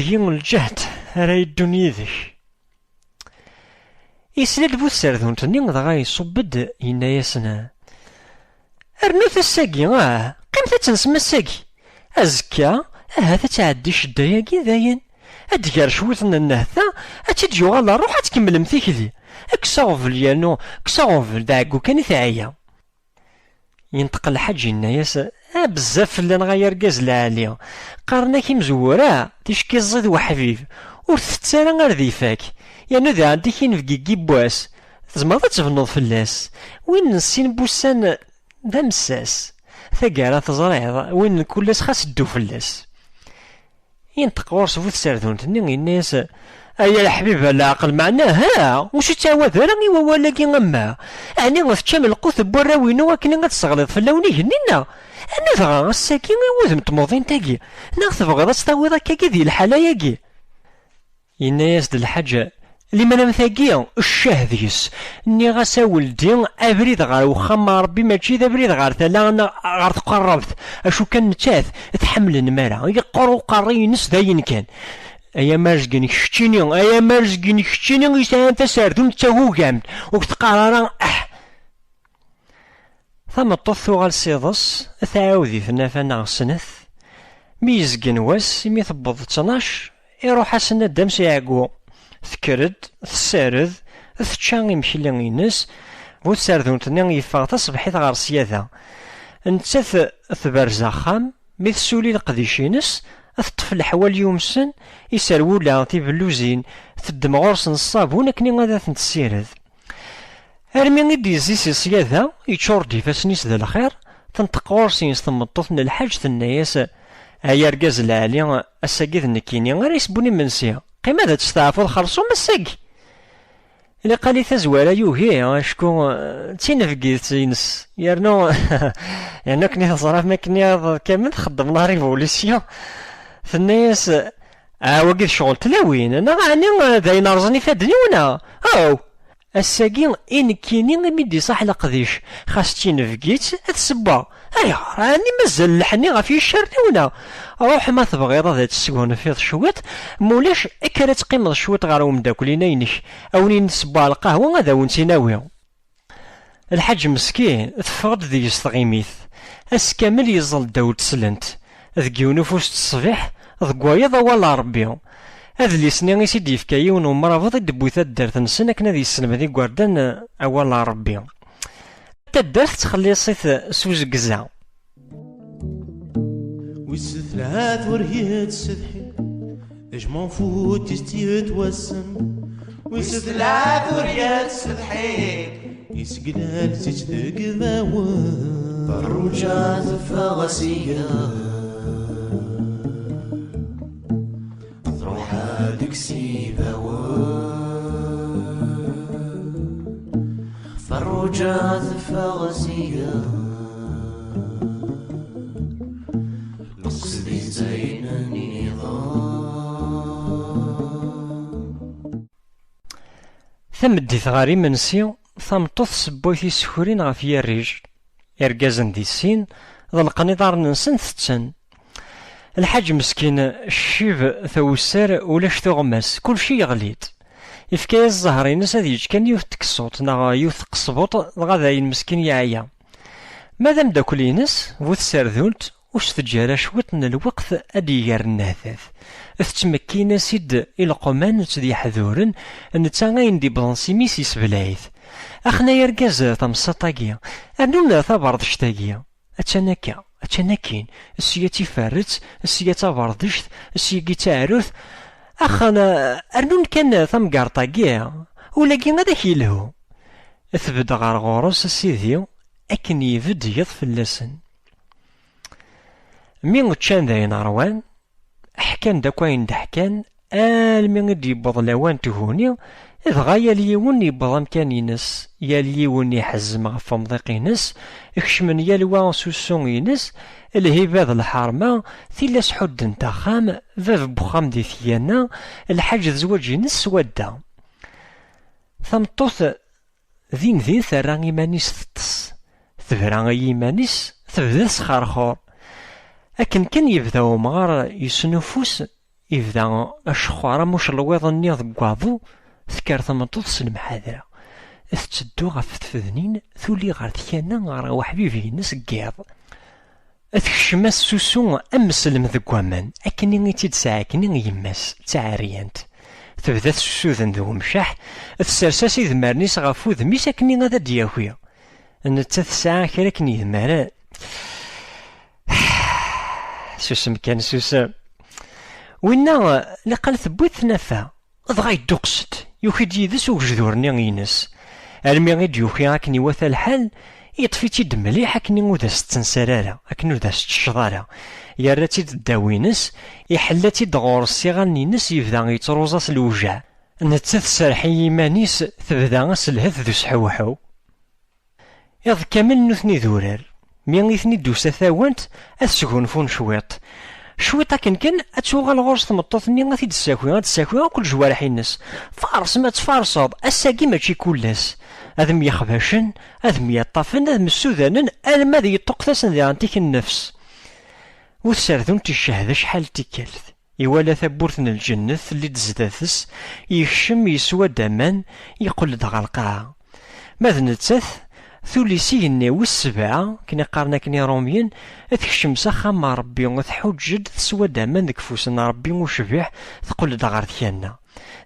deg الجهد راه يدون يدك. يسلد بو السردونتني دغا يصبد ينا-ياسن ارنو تساقي قيمة تنسمى الساقي ازكا تتعدي شدا ياكي داين ادير شويت من النهثا اتجي على روح تكمل مثيكلي اكسوفل يانو كسوفل داكو كان ثايا. ينتقل الحاج ينا-ياس بزاف اللي نغير كاز العالية قارنا كي مزورة تيشكي الزيد وحفيف ورثتسالا غير ذيفاك يعني ذا عندي كي نفقي كيبواس تزمر تفنض فلاس وين نسين بوسان ذا مساس ثقارة تزريض وين كلاس خاص دو فلاس. ينطق ورس فوت سردونتني الناس ايا الحبيب العقل معناها وش تعود راني وولاكي غما يعني غتشام القوت بوراوينو وكني غتستغلط في اللوني هنينا انا دغا الساكين يوذم تموضين تاكي ناغ تبغى تستويض هكاكي ذي الحالة ياكي. يناياس د الحاجة اللي مانا مثاقية الشهديس ني غاسا ولدي ابريد غار وخام ربي ماشي ذا بريد غار ثلا غار تقربت اشو كان نتاث تحمل المرا يقرو قري نس داين كان ايا مارزقني كشتيني ايا مارزقني كشتيني يسان تساردون تاهو كامل وكتقرر ثم الطثو غال سيضس ثعاودي ثنافانا غسنث ميزقن واس مي ثبض 12 يروح اسنا دامس يعقو تكرد تسارد تشان يمشي ينس بو تساردونتني يفاغ تصبحيت غار سياده نتاث ثبرز خام مي تسولي القديشينس تطفل الحوال يومسن يسرولا تيبلوزين تدم غورس الصابون كني غادا تنتسيرد ارمي ديزيسي سياده يتشور ديفاسنيس ذا الخير تنطق غورسين ثمطوث من الحاج ثناياس ايا ركاز العالي اساكيد نكيني غير يسبوني منسيا قيمة ذا تستعفو خلصو مساقي إلا قال لي تزوالة يوهي شكون تينفقيت ينس يرنو يعني كني تصرف ما كني كامل خدم لا ريفوليسيون في الناس وقف شغل تلاوين انا غاني داين رزني فادني ونا او الساقين إن كيني ميدي صح لقديش خاص تينفقيت السبا راني مازال لحني غافي الشرنونا روح ما تبغيض هذا تسكون فيض شويت مولاش اكرا تقيمض شويت غير ومداكلين ينك اوني نسبا القهوه هذا ونتي ناوي الحاج مسكين تفرد ذي يستغيميث اس كامل يظل داود تسلنت ذكيو نفوس الصباح ذكوايض ولا ربي هذا اللي سنين يسيدي في كايون ومرافض يدبوثات دارت نسن كنا ذي السلم ذي قواردان اولا ربي تدارت تخلي صيث سوز قزا ويستثلاث ورهيت سدحي اش منفوت يستيت وسن ويستثلاث ورهيت سدحي يسقلال تجدق ذاون فالرجات فغسية تروح هادك سيباون فالرجات فغسية نقصدي زين النظام ثمدي ثغاري منسي ثمطوث سبويثي سكورين غفيا الريج إرقازن دي السين ضلقني دار ننسن ثتسن الحاج مسكين الشيب ثوسار ولاش تغمس كل شي يغليت يفكايا الزهرينس هذا يج كان يوث تكسوط نا يوث قصبوط غادا المسكين يعيا مادام داكل ينس بوث سردونت وش تجارة شويت من الوقت أديار النهثاث تتمكينا سيد القمان تدي حذورن نتا غايندي بلانسي ميسي سبلايث أخنا يرقاز تمسطاقيا أنونا ثابرد شتاقيا أتشاناكا أتشاناكين السياتي فارت السياتا بردشت السياقي تعرث أخنا أرنون كان ثمقارطاقيا ولكن هذا كيلهو اثبت غار غورس السيديو أكن يفد يضف اللسن مين تشان داين روان حكان داكوين دحكان من دي يبض لوان تهوني إذ غايا ليون يبض أمكان ينس يا ليون يحزم غف مضيق ينس اكشمن يالوا سوسون ينس الهباد الحارمة ثلاث حد انتخام فاف بخام دي ثيانا الحاج زواج ينس ودا ثمطوث ذين ثرا إيمانيس تطس ثبرا إيمانيس تبدا سخارخور أكن كان يبداو مغار يسنفوس يبدا أشخوار مش الويض النيض قواضو ذكر ثمطوث سلمحاذرة تتدو غف تفذنين ثولي غار ثيانا غار وحبيبي نس قياض أتكشماس سوسو أمسلم ذكوامان أكني غيتيد ساكني يماس تعاريانت تبدا تسوذن ذو مشاح تسرساسي ذمارنيس غفو ذميس أكني غادا دياوية نتا تسعى كرا كني ذمارا سوسم كان سوسم وينا لقال ثبوت نفا ضغاي دوقست يوخي ديدس وجذورني ينس المي غيد يوخي أكني وثا الحال يطفيتي دمليح أكني وداس تنسرارا أكني وداس تشضارا ياراتي تداوينس يحلاتي دغور الصيغال نينس يبدا يتروزاس الوجع نتا تسرحي يمانيس تبدا سلهث ذو سحوحو يض كامل نثني ذورار مين ثني دوسا ثاوانت أتسغنفون شويط شويط كان أتوغل غورس تمطوثني غادي تساكوي كل جوارح الناس فارس ما تفارصد الساقي ماشي كلاس هذا ميخباشن هذا ميطافن هذا مسودانن ألما ذي يطقثسن ذي عنتيك النفس وثسردون تشهد شحال تيكالث يوالا ثبورثن الجنة اللي تزداثس يخشم يسوى دامان يقول دغا القاعة ماذا نتث ثلثي الناوي السبعة كنا قارنا كني روميين تكشم سخام ربي وتحوجد تسوى دامان ذك فوسنا ربي وشبيح تقول دغار ثيانا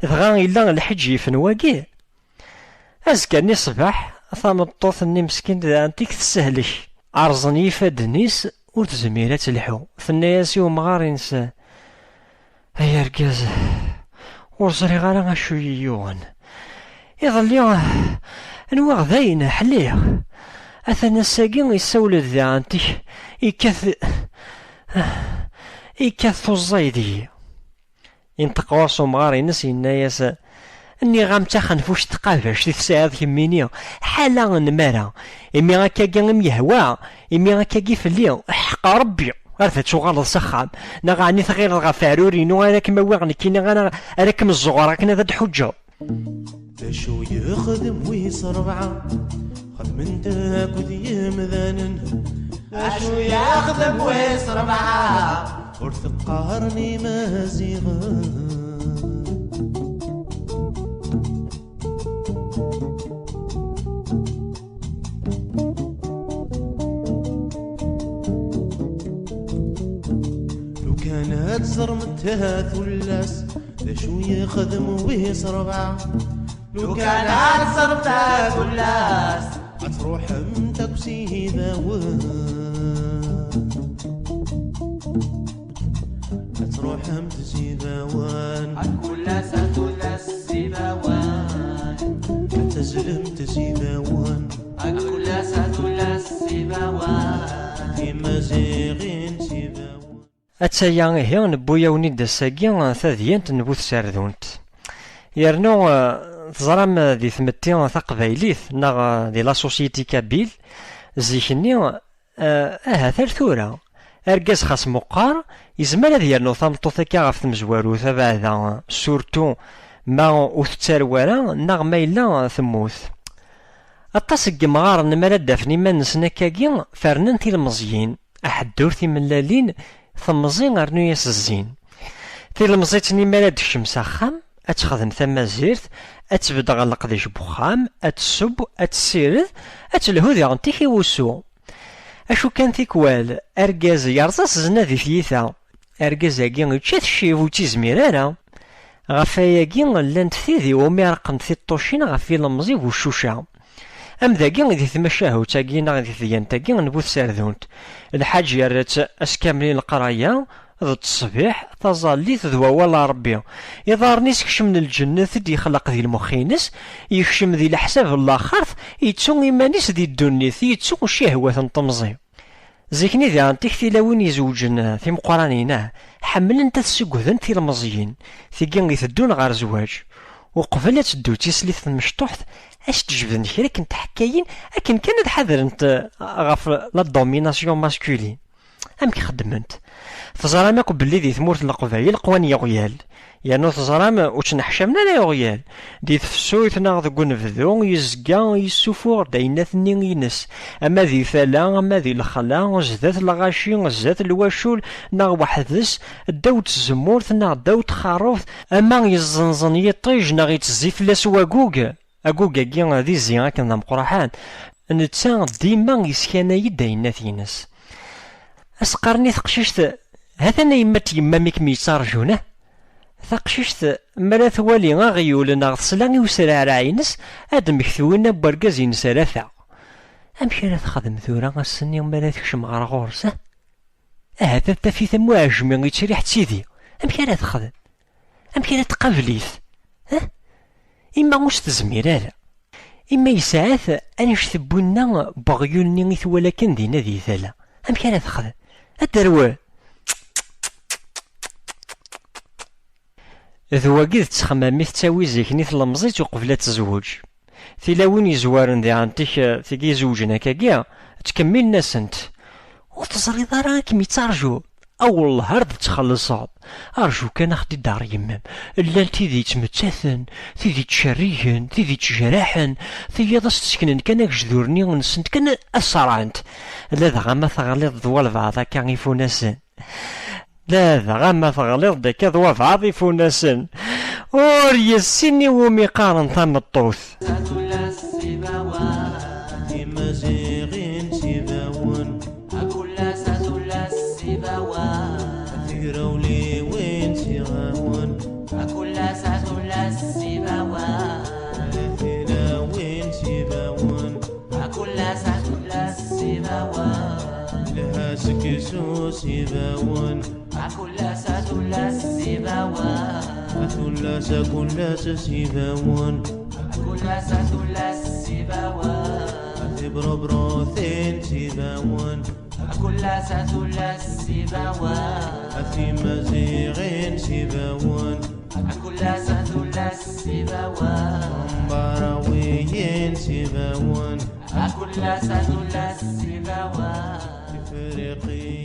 دغا إلا الحج يفنواقي أزكاني صباح ثامطوثني مسكين ذا أنتيك تسهلش أرزني فادنيس وتزميلة الحو ثنياسي ومغارينس هيا ركاز ورزري غالا غشوي يوغن يظل نواغ ذاين حليه أثنى الساقين يسول ذا أنتيك يكث الزايدي ينطق واسو مغارينس يناياس اني غامتاخن فوش تقافاش تساعد كميني حالا نمارا امي هكاكي امي يهوا امي هكاكي فلي حق ربي عرفت شغال صخام نغاني ثغير غفاروري نو انا كما واغني كينا انا راكم الزغره كنا ذات حجه شو يخدم ويصربعه خدم انتك وذي مذانن شو يخدم ويصربعه ورثقارني مازيغا لو كانت زرمتها ثلاث شو يخدم ويصربعه لو كانت زرمتها ثلاث أتروح امتك وسيباوان أتروح امت سيباوان أكل ثلاث سيباوان أتزلمت سيباوان أكل ثلاث سيباوان في مزيغين سيباوان اتسايا هي نبويا ونيد الساقي ثاذيانت نبوث ساردونت يرنو تزرام دي ثمتي تقبايليت ناغ دي لا سوسيتي كابيل زيكني ثالثورة اركاز خاص مقار يزمال هذا يرنو ثامطو ثاكا غاف تمزوارو ثبعدا سورتو ما وثتاروارا ناغ مايلا ثموث اطاس كمغار نمالا دافني ما نسناكاكي فرنن تيلمزيين احدور تيملالين ثمزين غرنو ياس الزين تيلمزيتني مالا دكشم ساخام اتخدم تمازيرت اتبدا غلق ديش بوخام اتسب اتسيرد اتلهو دي غنتيكي وسو اشو كان تيكوال اركاز يرزاس زنادي ثيثا اركاز اكي يتشات الشيف وتيزميرانا غفاياكي لانت ثيذي وميرقن ثيطوشين غفي المزي والشوشا ام ذاكي غادي تمشاهو تاكينا غادي ثيان تاكي نبوث ساردونت الحاج يرات اسكاملين القرايه ضد الصبيح تظلي تذوى ولا ربي يظهرني يكشم من الجنة ذي يخلق ذي المخينس يكشم ذي الحساب الاخر يتسون ايمانيس ذي الدنيث يتسون الشهوة تمزي زيكني ذي انتيك تيلاوين يزوجن في مقرانينه حمل انت تسقوذن في المزيين ثيكين يثدون غير زواج وقبل تدو تيسليث المشطوحت اش تجبدن كرا كنت حكاين اكن كان حذر انت غاف لا دوميناسيون ماسكولين ام كيخدمنت تزرام قبل ذي ثمورت القبايل قوان يغيال يعني تزرام وش نحشمنا لا يغيال دي تفسويت ناغ ذكون فذو يزقا يسوفور داينا ثنين ينس اما ذي ثلا اما ذي الخلا زدات الغاشي زدات الواشول ناغ وحدس داوت الزمورت ناغ داوت خاروف اما يزنزن يطيج ناغ يتزيف لاس واقوق اقوق كي ذي زيان كنا مقرحان نتسا ديما يسكانا يداينا ثينس اسقرني ثقششت هذا نيمت يمامك ميتارجونه ثقششت ملا ثوالي غيول ناغ صلاني وسرع عينس هاد مكثونا بوركازين سلافة امشي راه تخدم ثورا السني وملا تكشم غير غورسه هذا تفي ثم واجمي يتشريح تسيدي امشي راه تخدم امشي راه تقابليث اما واش تزمير هذا اما يساعث انش ثبونا بغيولني ثوالا كان دينا ذي ثلا امشي راه تخدم الدروه ذواقيد تخمامي تساوي زيكني تلمزيت وقبل تزوج ثلاوين يزوارن ذي عنتك ثقي زوجنا كاكيا تكمل ناسنت وتزري ضرا كمي تارجو اول هرد تخلصات ارجو كان اخدي دار يمام الا تيدي تمتاثن تيدي تشريهن تيدي تجراحن تيدي تسكنن كان جذورني ونسنت كان اسرانت لا ذا غما ثغليظ ذوال بعضا كان يفوناسن لا ذا غما ثغليظ ديك ذوا بعض يفوناسن اور يسني ومي قارن ثم الطوث سيباون أكل سيباون أكل سيباون أكل سيباون أتبربروثين سيباون أكل سيباون أثي مزيغين سيباون أكلاس ثلاث سباوان براويين سباوان أكلاس ثلاث سباوان إفريقيا